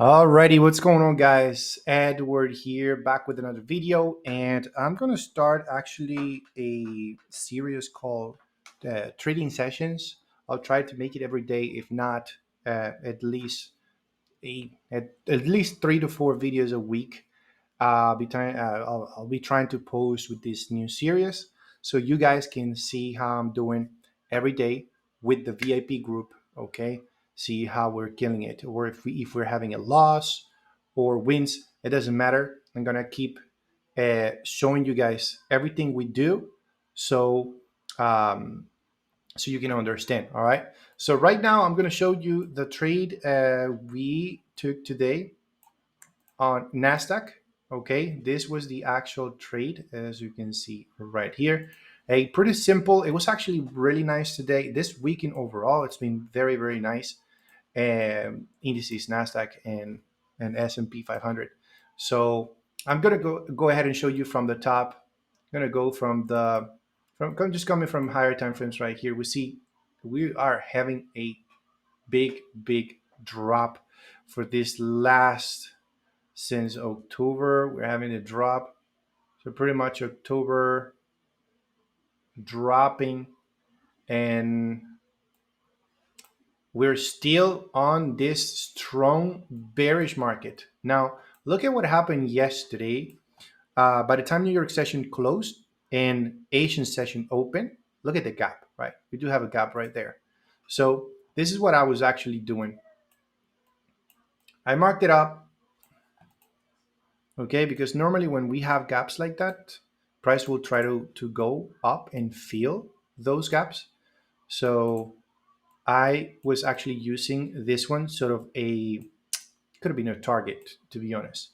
Alrighty, what's going on, guys? Edward here, back with another video, and I'm gonna start actually a series called trading sessions. I'll try to make it every day, if not at least at least 3 to 4 videos a week. I'll be trying to post with this new series, so you guys can see how I'm doing every day with the VIP group. Okay, see how we're killing it, or if we're having a loss or wins. It doesn't matter. I'm gonna keep showing you guys everything we do, so um, so you can understand. All right. So right now I'm gonna show you the trade we took today on Nasdaq. Okay, this was the actual trade, as you can see right here. A pretty simple. It was actually really nice today. This weekend overall, it's been very, very nice. Indices, Nasdaq and S&P 500. So I'm gonna go ahead and show you from the top. I'm gonna go from just coming from higher time frames right here. We see we are having a big drop for this last since October. We're having a drop. So pretty much October dropping, and we're still on this strong bearish market. Now, look at what happened yesterday. By the time New York session closed and Asian session opened, look at the gap, right? We do have a gap right there. So this is what I was actually doing. I marked it up, okay, because normally when we have gaps like that, price will try to go up and fill those gaps. So I was actually using this one sort of a could have been a target, to be honest.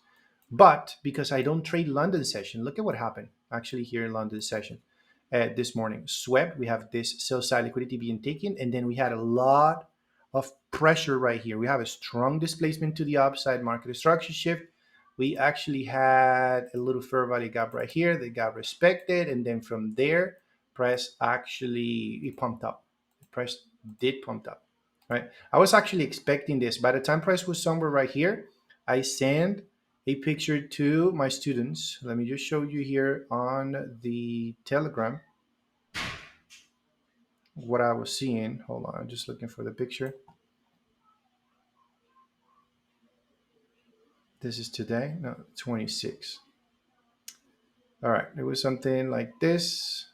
But because I don't trade London session, look at what happened actually here in London session this morning. Swept, we have this sell side liquidity being taken, and then we had a lot of pressure right here. We have a strong displacement to the upside, market structure shift. We actually had a little fair value gap right here that got respected, and then from there, price actually it pumped up. The price did pump up, right? I was actually expecting this. By the time price was somewhere right here, I sent a picture to my students. Let me just show you here on the Telegram what I was seeing. Hold on, I'm just looking for the picture. This is today, no, 26. All right, it was something like this.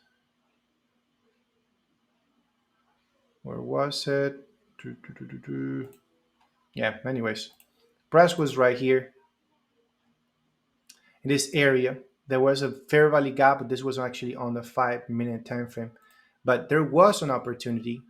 Where was it? Yeah, anyways, price was right here in this area. There was a fair value gap, but this was actually on the 5 minute time frame. But there was an opportunity.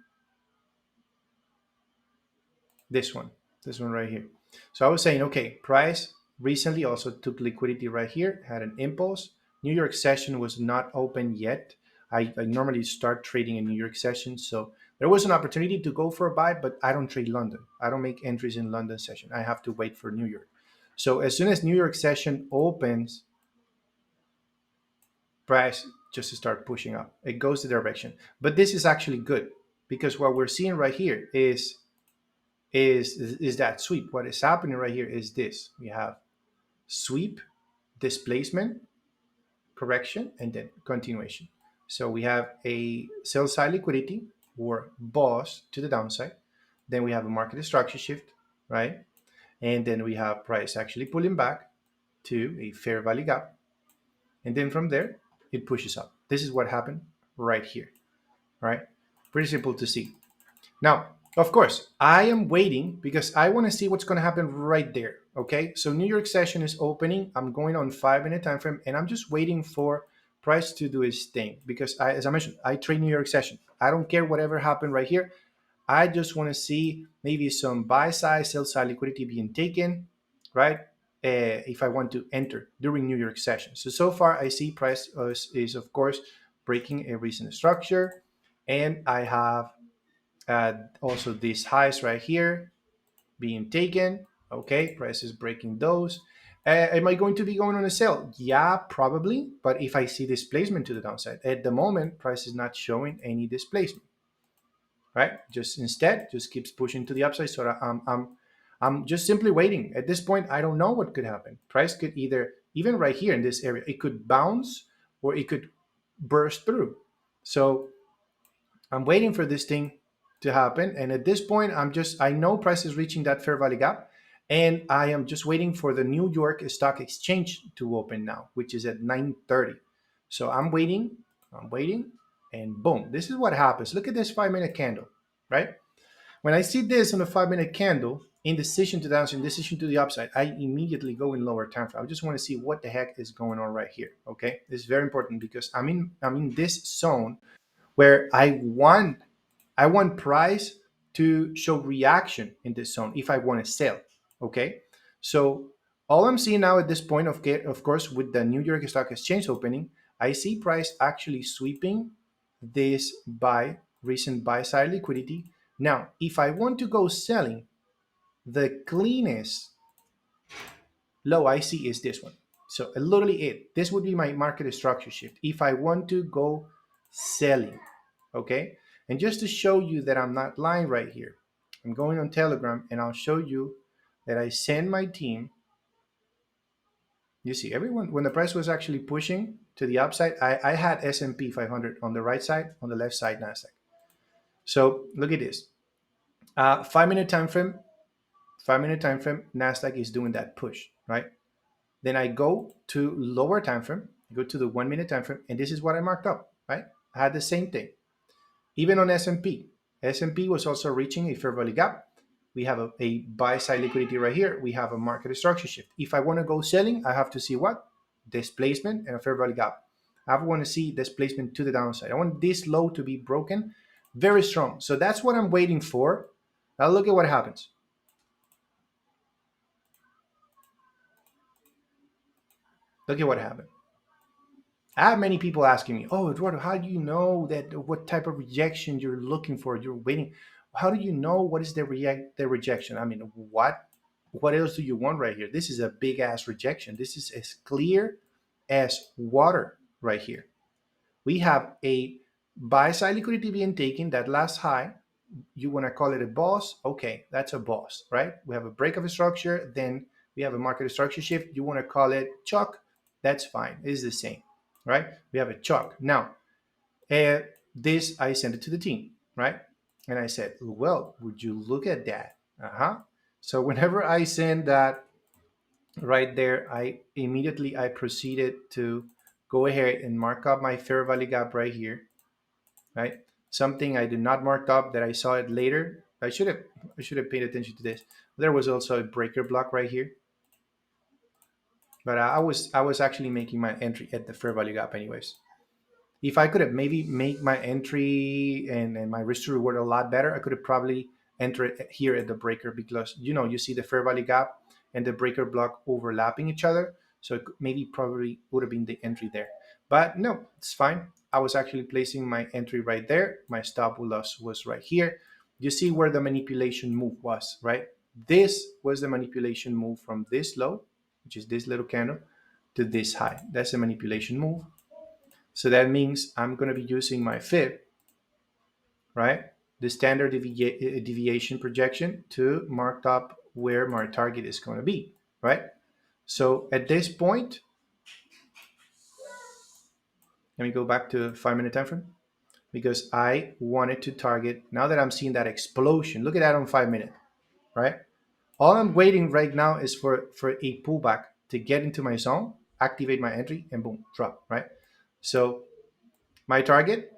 This one, this one right here. So I was saying, okay, price recently also took liquidity right here, had an impulse. New York session was not open yet. I normally start trading in New York session, so there was an opportunity to go for a buy, but I don't trade London. I don't make entries in London session. I have to wait for New York. So as soon as New York session opens, price just to start pushing up. It goes the direction. But this is actually good because what we're seeing right here is that sweep. What is happening right here is this. We have sweep, displacement, correction, and then continuation. So we have a sell side liquidity or boss to the downside. Then we have a market structure shift, right? And then we have price actually pulling back to a fair value gap. And then from there, it pushes up. This is what happened right here, right? Pretty simple to see. Now, of course, I am waiting because I want to see what's going to happen right there. Okay, so New York session is opening. I'm going on 5 minute time frame, and I'm just waiting for price to do its thing because as I mentioned, I trade New York session. I don't care whatever happened right here. I just want to see maybe some buy side, sell side liquidity being taken, right? If I want to enter during New York session. So far, I see price is of course breaking a recent structure, and I have also these highs right here being taken. Okay, price is breaking those. Am I going to be going on a sell? Yeah, probably. But if I see displacement to the downside, at the moment, price is not showing any displacement, right? Just instead, just keeps pushing to the upside. So I'm just simply waiting. At this point, I don't know what could happen. Price could either, even right here in this area, it could bounce or it could burst through. So I'm waiting for this thing to happen. And at this point, I know price is reaching that fair value gap. And I am just waiting for the New York Stock Exchange to open now, which is at 9:30. So I'm waiting, and boom, this is what happens. Look at this 5 minute candle, right? When I see this on a 5 minute candle, indecision to the downside, indecision to the upside, I immediately go in lower time frame. I just want to see what the heck is going on right here. Okay, this is very important because I'm in this zone where I want price to show reaction in this zone if I want to sell. Okay, so all I'm seeing now at this point, of course, with the New York Stock Exchange opening, I see price actually sweeping this recent buy side liquidity. Now, if I want to go selling, the cleanest low I see is this one. So literally this would be my market structure shift if I want to go selling. Okay, and just to show you that I'm not lying right here, I'm going on Telegram and I'll show you that I send my team. You see, everyone, when the price was actually pushing to the upside, I had S&P 500 on the right side, on the left side Nasdaq. So look at this, 5 minute time frame. 5 minute time frame, Nasdaq is doing that push, right? Then I go to lower time frame, go to the 1 minute time frame, and this is what I marked up, right? I had the same thing. Even on S&P, S&P was also reaching a fair value gap. We have a buy side liquidity right here. We have a market structure shift. If I want to go selling, I have to see what? Displacement and a fair value gap. I want to see displacement to the downside. I want this low to be broken very strong. So that's what I'm waiting for. Now look at what happens. Look at what happened. I have many people asking me, "Oh, Eduardo, how do you know that what type of rejection you're looking for? You're waiting. How do you know what is the rejection? I mean, what else do you want right here? This is a big ass rejection. This is as clear as water right here. We have a buy side liquidity being taken, that last high. You want to call it a boss? Okay, that's a boss, right? We have a break of a structure, then we have a market structure shift. You want to call it chalk? That's fine. It's the same, right? We have a chalk. Now, uh, this I sent it to the team, right? And I said, well, would you look at that? Uh-huh. So whenever I send that right there, I proceeded to go ahead and mark up my fair value gap right here, right? Something I did not mark up that I saw it later. I should have paid attention to this. There was also a breaker block right here, but I was actually making my entry at the fair value gap anyways. If I could have maybe make my entry and my risk to reward a lot better, I could have probably entered it here at the breaker, because you see the fair value gap and the breaker block overlapping each other. So maybe probably would have been the entry there. But no, it's fine. I was actually placing my entry right there. My stop loss was right here. You see where the manipulation move was, right? This was the manipulation move from this low, which is this little candle, to this high. That's a manipulation move. So that means I'm going to be using my fib, right? The standard deviation projection to mark up where my target is going to be, right? So at this point, let me go back to 5 minute time frame, because I wanted to target, now that I'm seeing that explosion, look at that on 5 minute, right? All I'm waiting right now is for a pullback to get into my zone, activate my entry, and boom, drop, right? So my target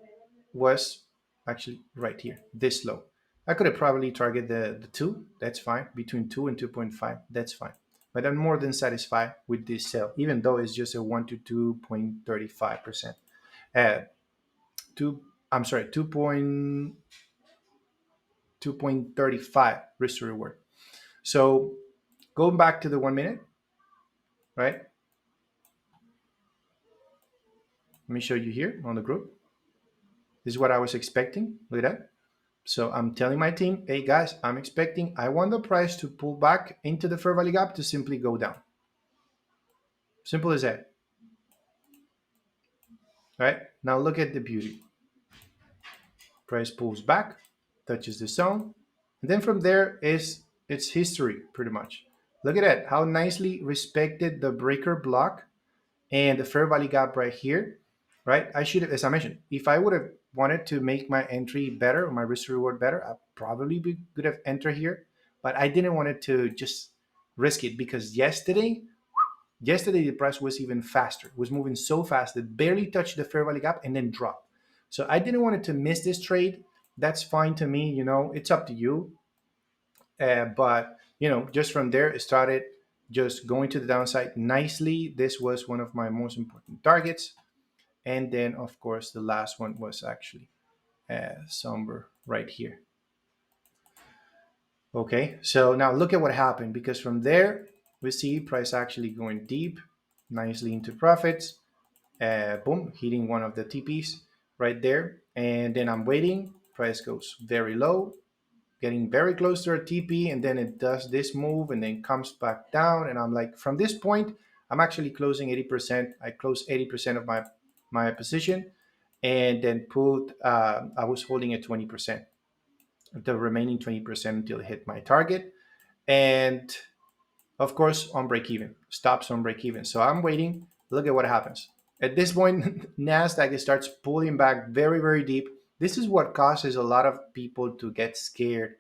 was actually right here, this low. I could have probably targeted the 2, that's fine, between 2 and 2.5, that's fine. But I'm more than satisfied with this sell, even though it's just a 1 to 2.35%. Uh, two, I'm sorry, 2.35 risk to reward. So going back to the 1 minute, right? Let me show you here on the group. This is what I was expecting. Look at that. So I'm telling my team, hey guys, I want the price to pull back into the fair value gap to simply go down. Simple as that. Right? Now look at the beauty. Price pulls back, touches the zone, and then from there is it's history pretty much. Look at that, how nicely respected the breaker block and the fair value gap right here, right? I should have, as I mentioned, if I would have wanted to make my entry better, my risk to reward better, I probably could have entered here, but I didn't want it to just risk it because yesterday the price was even faster. It was moving so fast that barely touched the fair value gap and then dropped. So I didn't want it to miss this trade. That's fine to me. It's up to you. But just from there, it started just going to the downside nicely. This was one of my most important targets. And then, of course, the last one was actually somber right here. Okay, so now look at what happened, because from there, we see price actually going deep, nicely into profits. Boom, hitting one of the TPs right there. And then I'm waiting. Price goes very low, getting very close to our TP, and then it does this move and then comes back down. And I'm like, from this point, I'm actually closing 80%. I closed 80% of my position, and then I was holding at 20%, the remaining 20% until it hit my target. And of course, on break even, stops on break even. So I'm waiting. Look at what happens. At this point, Nasdaq starts pulling back very, very deep. This is what causes a lot of people to get scared,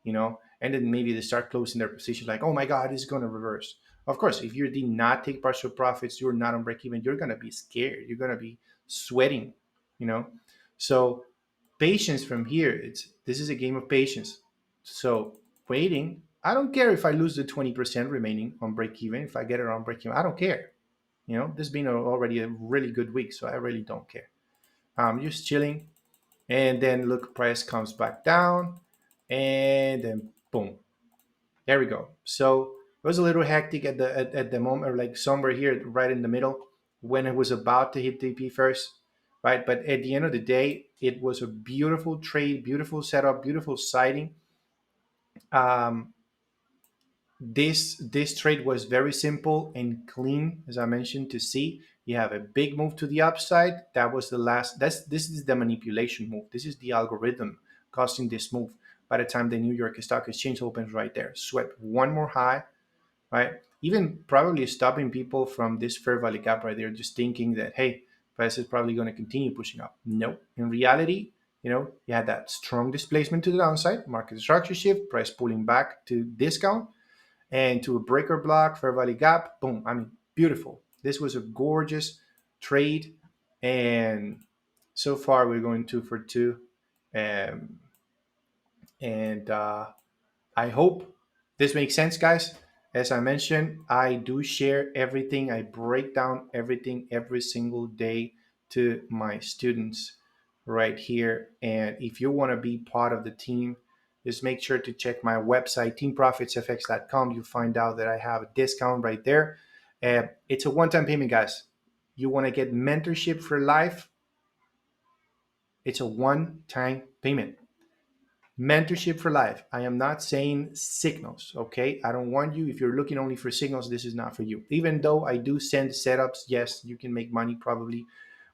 and then maybe they start closing their position like, oh my God, it's going to reverse. Of course, if you did not take partial profits, you're not on break even, you're going to be scared. You're going to be sweating, you know. So patience from here. This is a game of patience. So waiting. I don't care if I lose the 20% remaining on break even. If I get it on break even, I don't care. This has been already a really good week, so I really don't care. I'm just chilling, and then look, price comes back down, and then boom, there we go. So it was a little hectic at the moment, or like somewhere here right in the middle, when it was about to hit TP first, right? But at the end of the day, it was a beautiful trade, beautiful setup, beautiful sighting. um, this trade was very simple and clean, as I mentioned. To see, you have a big move to the upside. That was the last. This is the manipulation move. This is the algorithm causing this move. By the time the New York Stock Exchange opens right there, swept one more high, right? Even probably stopping people from this fair value gap right there, just thinking that, hey, price is probably going to continue pushing up. No, in reality, you had that strong displacement to the downside, market structure shift, price pulling back to discount and to a breaker block, fair value gap, boom. I mean, beautiful. This was a gorgeous trade. And so far, we're going 2 for 2. Um, and I hope this makes sense, guys. As I mentioned, I do share everything. I break down everything every single day to my students right here. And if you want to be part of the team, just make sure to check my website, teamprofitsfx.com. You'll find out that I have a discount right there. It's a one-time payment, guys. You want to get mentorship for life? It's a one-time payment. Mentorship for life. I am not saying signals, okay? I don't want you, if you're looking only for signals, this is not for you. Even though I do send setups, yes, you can make money probably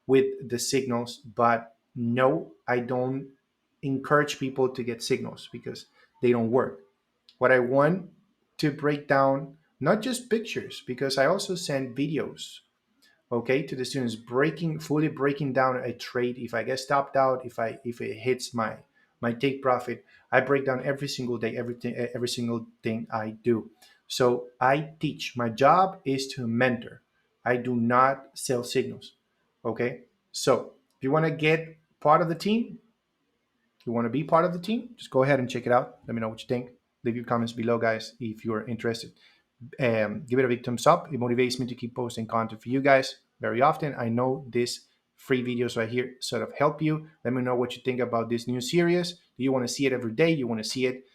with the signals, but no, I don't encourage people to get signals because they don't work. What I want to break down, not just pictures, because I also send videos, okay, to the students, fully breaking down a trade. If I get stopped out, if it hits my take profit, I break down every single day, every single thing I do. So I teach. My job is to mentor. I do not sell signals. Okay. So if you want to get part of the team, you want to be part of the team, just go ahead and check it out. Let me know what you think. Leave your comments below, guys, if you're interested. Give it a big thumbs up. It motivates me to keep posting content for you guys very often. I know these free videos right here sort of help you. Let me know what you think about this new series. Do you want to see it every day? You want to see it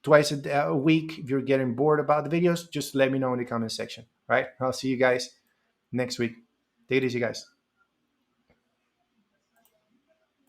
twice a week? If you're getting bored about the videos, just let me know in the comment section. All right. I'll see you guys next week. Take it easy, guys.